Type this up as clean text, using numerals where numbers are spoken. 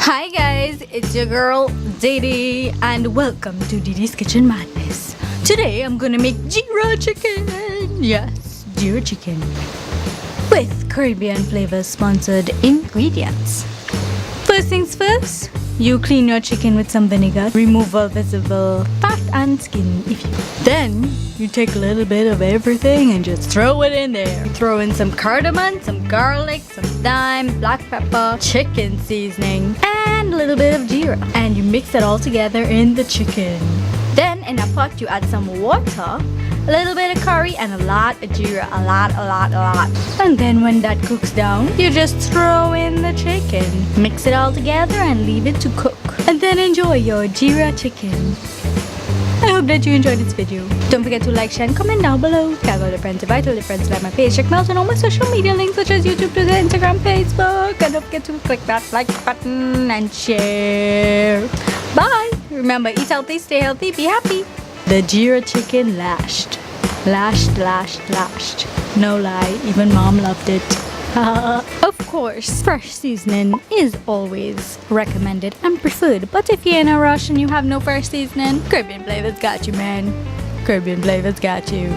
Hi guys, it's your girl Didi and welcome to Didi's Kitchen Madness. Today I'm gonna make Geera chicken. Yes, Geera chicken. With Caribbean Flavours sponsored ingredients. First things first, you clean your chicken with some vinegar. Remove all visible fat and skin if you. Then you take a little bit of everything and just throw it in there. Throw in some cardamom, some garlic, some thyme, black pepper, chicken seasoning, and a little bit of jeera. And you mix it all together in the chicken. Then in a pot you add some water, a little bit of curry, and a lot of jeera. A lot. And then when that cooks down, you just throw in the chicken. Mix it all together and leave it to cook. And then enjoy your Geera chicken. I hope that you enjoyed this video. Don't forget to like, share, and comment down below. Tag all your friends, invite all your friends, like my page, check me out on all my social media links such as YouTube, Twitter, Instagram, Facebook. And don't forget to click that like button and share. Bye! Remember, eat healthy, stay healthy, be happy. The Geera chicken lashed. Lashed. No lie, even mom loved it. Of course, fresh seasoning is always recommended and preferred, but if you're in a rush and you have no fresh seasoning, Caribbean Flavours got you, man. Caribbean Flavours got you.